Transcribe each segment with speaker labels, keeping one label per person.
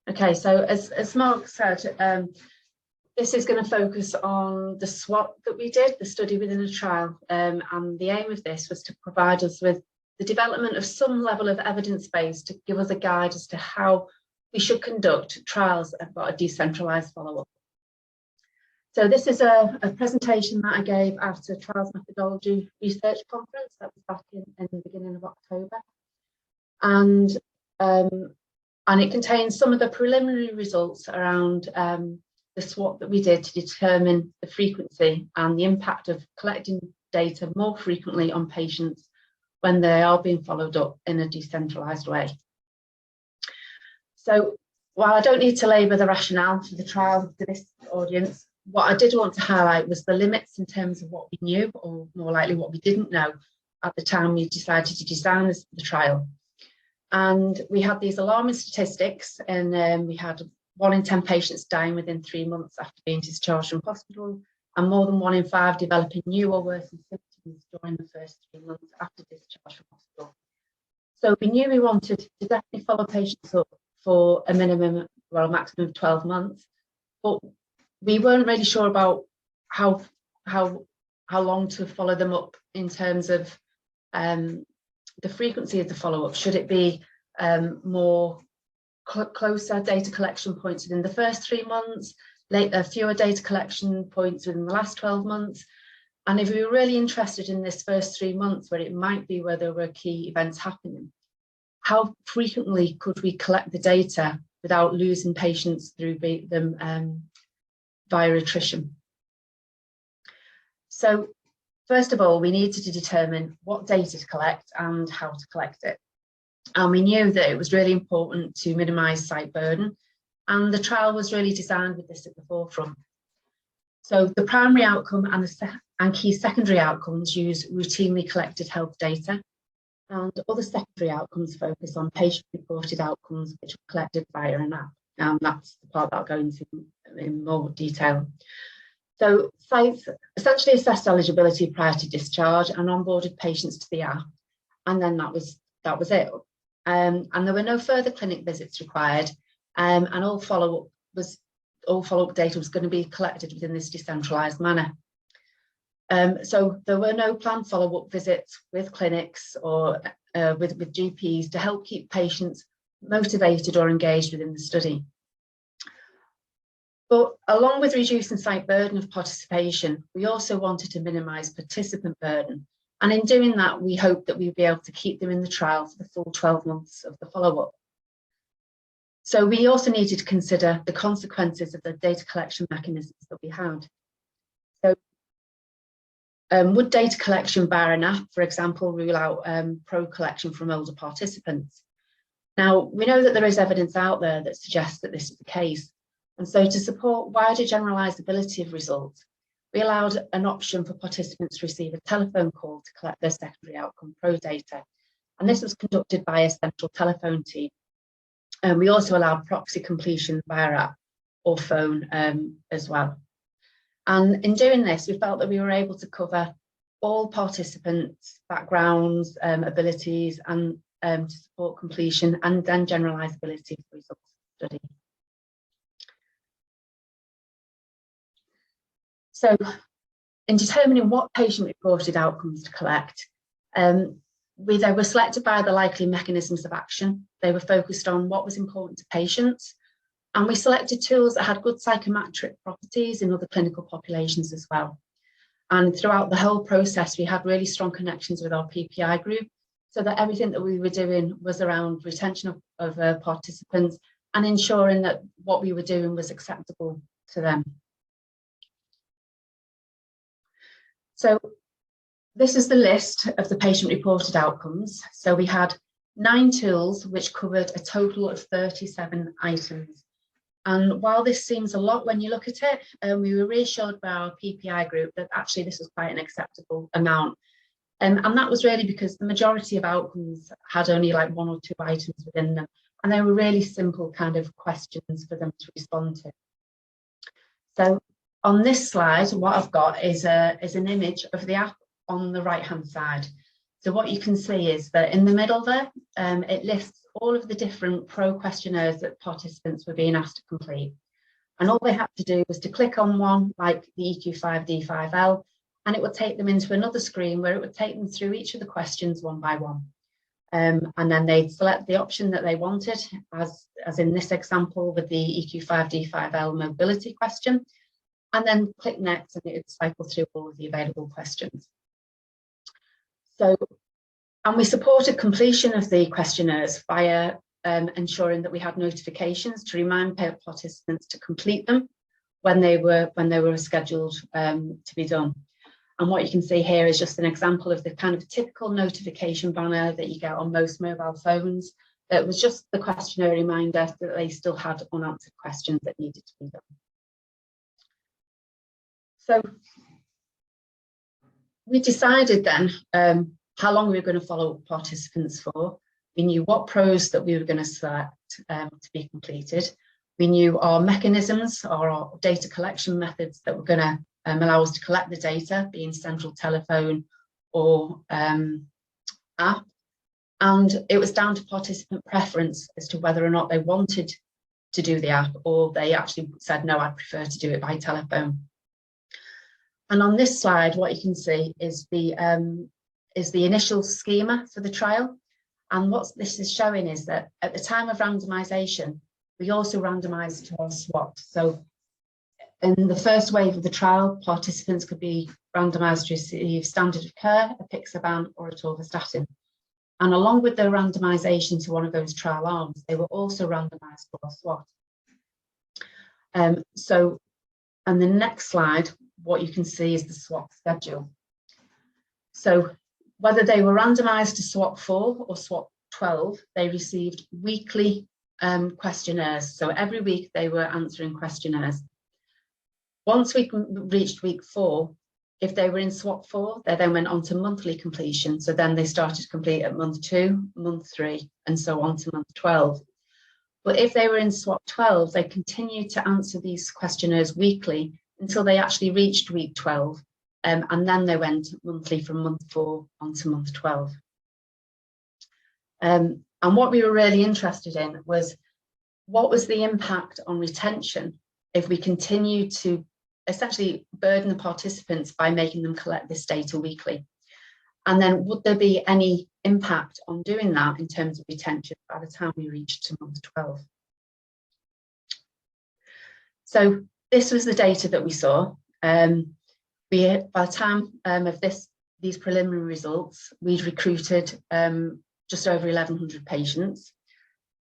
Speaker 1: Okay, so as Mark said, this is going to focus on the SWAT that we did, the study within a trial, and the aim of this was to provide us with the development of some level of evidence base to give us a guide as to how we should conduct trials about a decentralised follow-up. So this is a presentation that I gave at a Trials Methodology Research Conference that was back in the beginning of October. And it contains some of the preliminary results around the SWOT that we did to determine the frequency and the impact of collecting data more frequently on patients when they are being followed up in a decentralised way. So while I don't need to labour the rationale for the trial to this audience, what I did want to highlight was the limits in terms of what we knew, or more likely what we didn't know at the time we decided to design the trial. And we had these alarming statistics, and we had 1 in 10 patients dying within 3 months after being discharged from hospital, and more than 1 in 5 developing new or worsened symptoms during the first 3 months after discharge from hospital. So we knew we wanted to definitely follow patients up for a minimum, well, a maximum of 12 months, but we weren't really sure about how long to follow them up in terms of the frequency of the follow-up. Should it be more closer data collection points within the first 3 months, fewer data collection points within the last 12 months? And if we were really interested in this first 3 months, where it might be where there were key events happening, how frequently could we collect the data without losing patients through them via attrition? So first of all, we needed to determine what data to collect and how to collect it. And we knew that it was really important to minimise site burden, and the trial was really designed with this at the forefront. So the primary outcome and key secondary outcomes use routinely collected health data, and other secondary outcomes focus on patient-reported outcomes which are collected via an app. And that's the part that I'll go into in more detail. So sites essentially assessed eligibility prior to discharge and onboarded patients to the app, and then that was it. And there were no further clinic visits required, and all follow-up data was going to be collected within this decentralised manner. So there were no planned follow-up visits with clinics or with GPs to help keep patients motivated or engaged within the study. But along with reducing site burden of participation, we also wanted to minimise participant burden. And in doing that, we hoped that we'd be able to keep them in the trial for the full 12 months of the follow-up. So we also needed to consider the consequences of the data collection mechanisms that we had. So would data collection via an app, for example, rule out pro-collection from older participants? Now, we know that there is evidence out there that suggests that this is the case. And so to support wider generalisability of results, we allowed an option for participants to receive a telephone call to collect their secondary outcome pro data. And this was conducted by a central telephone team. And we also allowed proxy completion via app or phone as well. And in doing this, we felt that we were able to cover all participants' backgrounds, abilities, and to support completion and then generalisability of the results of the study. So in determining what patient-reported outcomes to collect, they were selected by the likely mechanisms of action. They were focused on what was important to patients, and we selected tools that had good psychometric properties in other clinical populations as well. And throughout the whole process, we had really strong connections with our PPI group, so that everything that we were doing was around retention of participants and ensuring that what we were doing was acceptable to them. So this is the list of the patient-reported outcomes. So we had 9 tools which covered a total of 37 items. And while this seems a lot when you look at it, we were reassured by our PPI group that actually this was quite an acceptable amount. And that was really because the majority of outcomes had only like 1 or 2 items within them. And they were really simple kind of questions for them to respond to. So on this slide, what I've got is an image of the app on the right-hand side. So what you can see is that in the middle there, it lists all of the different pro questionnaires that participants were being asked to complete. And all they had to do was to click on one, like the EQ5D5L, and it would take them into another screen where it would take them through each of the questions one by one. And then they'd select the option that they wanted, as in this example with the EQ5D5L mobility question, and then click next, and it would cycle through all of the available questions. So, and we supported completion of the questionnaires via ensuring that we had notifications to remind participants to complete them when they were scheduled to be done. And what you can see here is just an example of the kind of typical notification banner that you get on most mobile phones. It was just the questionnaire reminder that they still had unanswered questions that needed to be done. So we decided then how long we were going to follow up participants for. We knew what pros that we were going to select to be completed. We knew our mechanisms or our data collection methods that were going to allow us to collect the data, being central telephone or app. And it was down to participant preference as to whether or not they wanted to do the app, or they actually said, no, I prefer to do it by telephone. And on this slide, what you can see is the initial schema for the trial. And what this is showing is that at the time of randomization, we also randomized to our SWAT. So in the first wave of the trial, participants could be randomized to receive standard of care, apixaban, or atorvastatin. And along with their randomization to one of those trial arms, they were also randomized to our SWAT. And the next slide, what you can see is the SWAT schedule. So whether they were randomized to SWAT 4 or SWAT 12, they received weekly questionnaires. So every week they were answering questionnaires. Once we reached week 4, if they were in SWAT 4, they then went on to monthly completion. So then they started to complete at month 2, month 3, and so on to month 12. But if they were in SWAT 12, they continued to answer these questionnaires weekly until they actually reached week 12. And then they went monthly from month 4 on to month 12. And what we were really interested in was, what was the impact on retention if we continued to essentially burden the participants by making them collect this data weekly? And then would there be any impact on doing that in terms of retention by the time we reached to month 12? So this was the data that we saw. By the time of these preliminary results, we'd recruited just over 1,100 patients.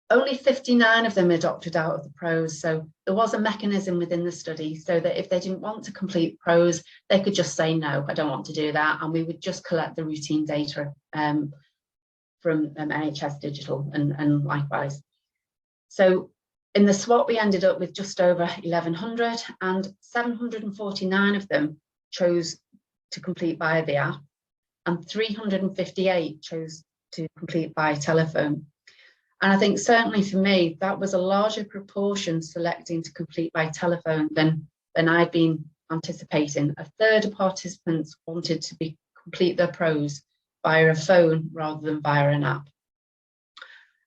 Speaker 1: Only 59 of them had opted out of the pros, so there was a mechanism within the study so that if they didn't want to complete pros, they could just say, no, I don't want to do that, and we would just collect the routine data from NHS Digital and likewise. So in the SWAT, we ended up with just over 1,100, and 749 of them chose to complete via the app, and 358 chose to complete by telephone. And I think certainly for me, that was a larger proportion selecting to complete by telephone than I'd been anticipating. A third of participants wanted to complete their pros via a phone rather than via an app.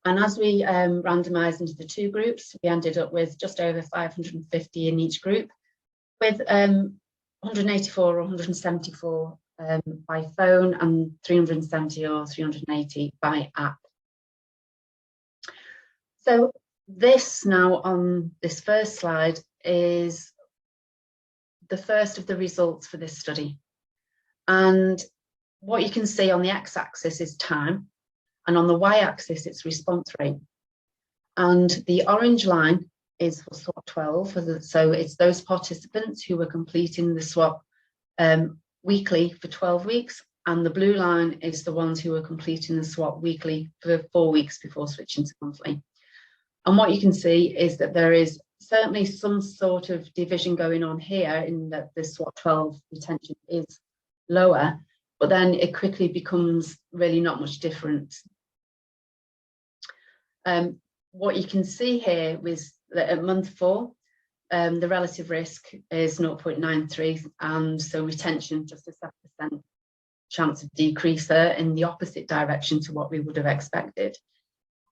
Speaker 1: And as we randomised into the two groups, we ended up with just over 550 in each group, with 184 or 174 by phone and 370 or 380 by app. So this now on this first slide is the first of the results for this study. And what you can see on the x-axis is time, and on the y-axis it's response rate. And the orange line is for SWAT 12, so it's those participants who were completing the SWAT weekly for 12 weeks, and the blue line is the ones who were completing the SWAT weekly for 4 weeks before switching to monthly. And what you can see is that there is certainly some sort of division going on here in that the SWAT 12 retention is lower, but then it quickly becomes really not much different. What you can see here is that at month 4, the relative risk is 0.93, and so retention just a 7% chance of decrease there in the opposite direction to what we would have expected.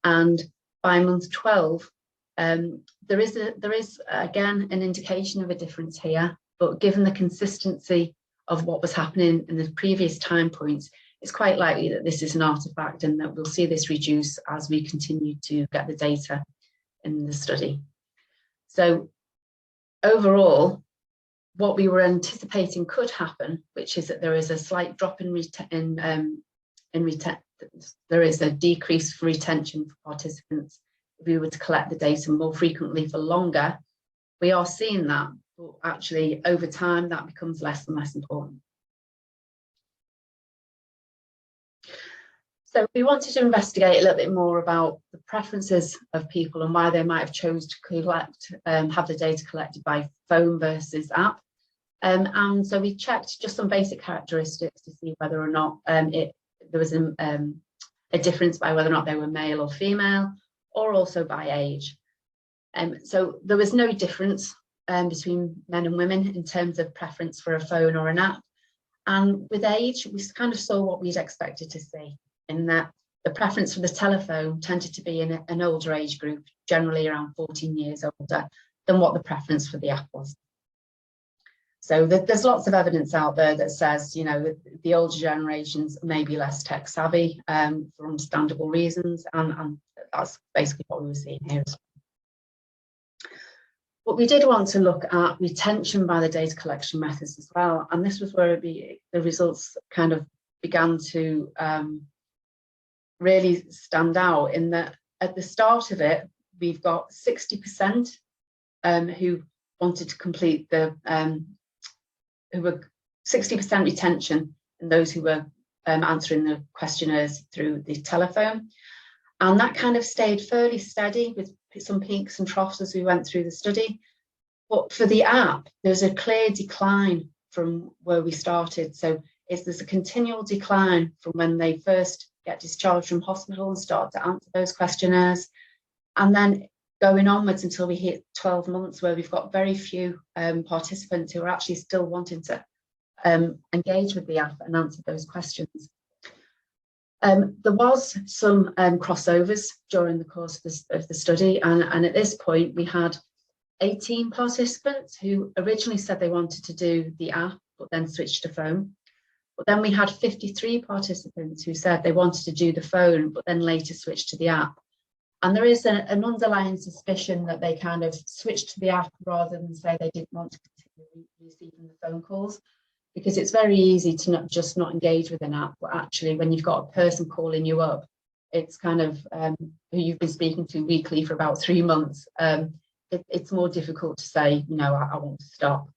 Speaker 1: And by month 12, there is again an indication of a difference here, but given the consistency of what was happening in the previous time points, it's quite likely that this is an artifact and that we'll see this reduce as we continue to get the data in the study. So overall, what we were anticipating could happen, which is that there is a slight drop there is a decrease for retention for participants if we were to collect the data more frequently for longer. We are seeing that, but actually over time that becomes less and less important. So we wanted to investigate a little bit more about the preferences of people and why they might have chose to collect, have the data collected by phone versus app. And so we checked just some basic characteristics to see whether or not there was a difference by whether or not they were male or female, or also by age. So there was no difference between men and women in terms of preference for a phone or an app. And with age, we kind of saw what we'd expected to see, in that the preference for the telephone tended to be in an older age group, generally around 14 years older, than what the preference for the app was. So there's lots of evidence out there that says, you know, the older generations may be less tech savvy for understandable reasons, and that's basically what we were seeing here. But we did want to look at retention by the data collection methods as well, and this was where the results kind of began to really stand out, in that at the start of it, we've got 60% who wanted to complete the who were 60% retention, and those who were answering the questionnaires through the telephone. And that kind of stayed fairly steady with some peaks and troughs as we went through the study. But for the app, there's a clear decline from where we started. So there's a continual decline from when they first get discharged from hospital and start to answer those questionnaires. And then going onwards until we hit 12 months, where we've got very few participants who are actually still wanting to engage with the app and answer those questions. There was some crossovers during the course of the study, and at this point we had 18 participants who originally said they wanted to do the app but then switched to phone. But then we had 53 participants who said they wanted to do the phone but then later switched to the app. And there is an underlying suspicion that they kind of switched to the app rather than say they didn't want to continue receiving the phone calls, because it's very easy to not engage with an app. But actually, when you've got a person calling you up, it's kind of who you've been speaking to weekly for about 3 months. It's more difficult to say, you know, I want to stop.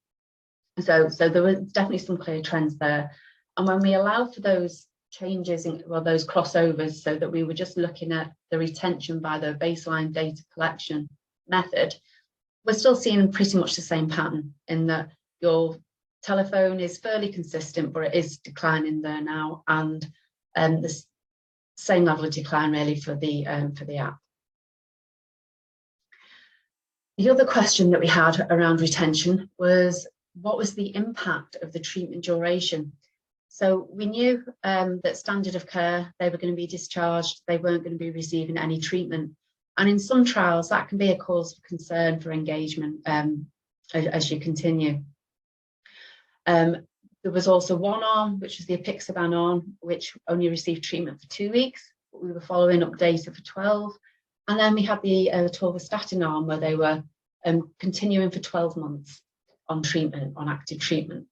Speaker 1: So there were definitely some clear trends there. And when we allow for those changes in, well, those crossovers, so that we were just looking at the retention by the baseline data collection method, we're still seeing pretty much the same pattern, in that your telephone is fairly consistent, but it is declining there now, and the same level of decline really for the app. The other question that we had around retention was, what was the impact of the treatment duration? So we knew that standard of care, they were going to be discharged, they weren't going to be receiving any treatment. And in some trials, that can be a cause for concern for engagement as you continue. There was also one arm, which was the apixaban arm, which only received treatment for 2 weeks, but we were following up data for 12. And then we had the atorvastatin arm, where they were continuing for 12 months on treatment, on active treatment.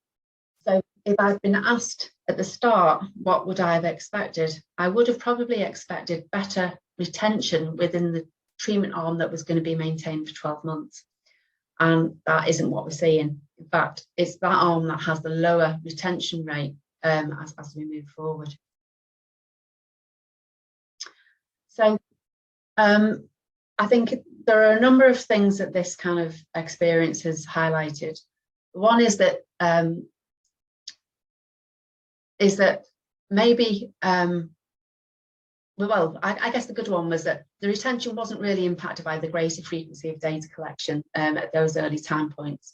Speaker 1: So if I'd been asked at the start, what would I have expected? I would have probably expected better retention within the treatment arm that was going to be maintained for 12 months. And that isn't what we're seeing. In fact, it's that arm that has the lower retention rate as we move forward. So I think there are a number of things that this kind of experience has highlighted. One is that maybe, well, I guess the good one was that the retention wasn't really impacted by the greater frequency of data collection at those early time points.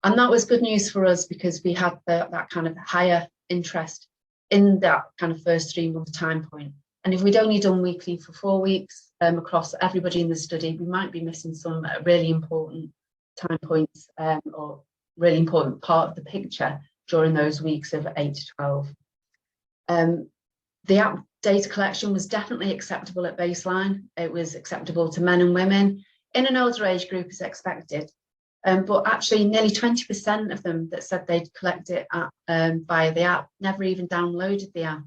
Speaker 1: And that was good news for us, because we had that kind of higher interest in that kind of first 3 month time point. And if we'd only done weekly for 4 weeks across everybody in the study, we might be missing some really important time points or really important part of the picture during those weeks of 8 to 12. The app data collection was definitely acceptable at baseline. It was acceptable to men and women in an older age group as expected. But actually nearly 20% of them that said they'd collect it via the app never even downloaded the app.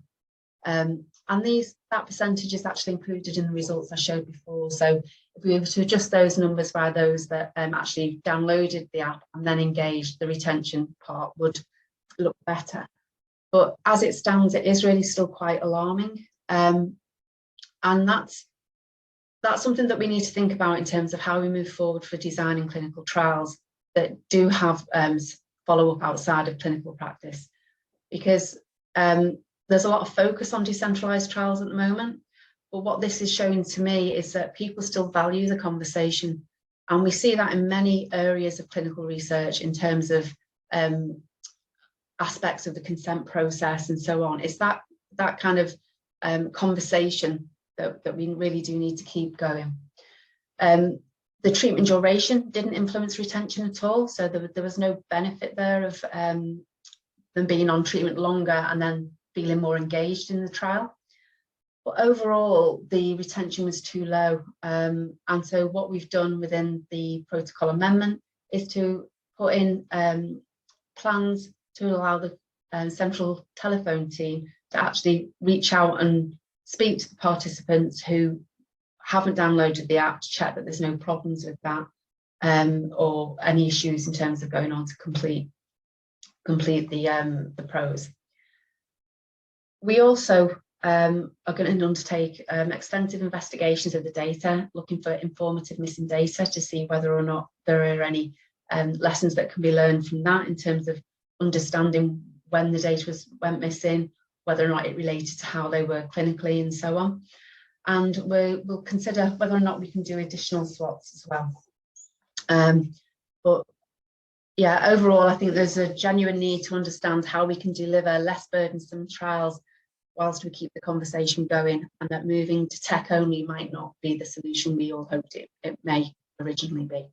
Speaker 1: And that percentage is actually included in the results I showed before. So if we were to adjust those numbers by those that actually downloaded the app and then engaged, the retention part would look better. But as it stands, it is really still quite alarming. And that's something that we need to think about in terms of how we move forward for designing clinical trials that do have follow-up outside of clinical practice. Because there's a lot of focus on decentralised trials at the moment, but what this is showing to me is that people still value the conversation. And we see that in many areas of clinical research in terms of aspects of the consent process and so on. It's that kind of conversation that we really do need to keep going. The treatment duration didn't influence retention at all, so there was no benefit there of them being on treatment longer and then feeling more engaged in the trial. But overall, the retention was too low. And so what we've done within the protocol amendment is to put in plans to allow the central telephone team to actually reach out and speak to the participants who haven't downloaded the app to check that there's no problems with that or any issues in terms of going on to complete the pros. We also are going to undertake extensive investigations of the data, looking for informative missing data to see whether or not there are any lessons that can be learned from that in terms of understanding when the data went missing, whether or not it related to how they were clinically and so on. And we'll consider whether or not we can do additional SWATs as well. But yeah, overall, I think there's a genuine need to understand how we can deliver less burdensome trials whilst we keep the conversation going, and that moving to tech only might not be the solution we all hoped it may originally be.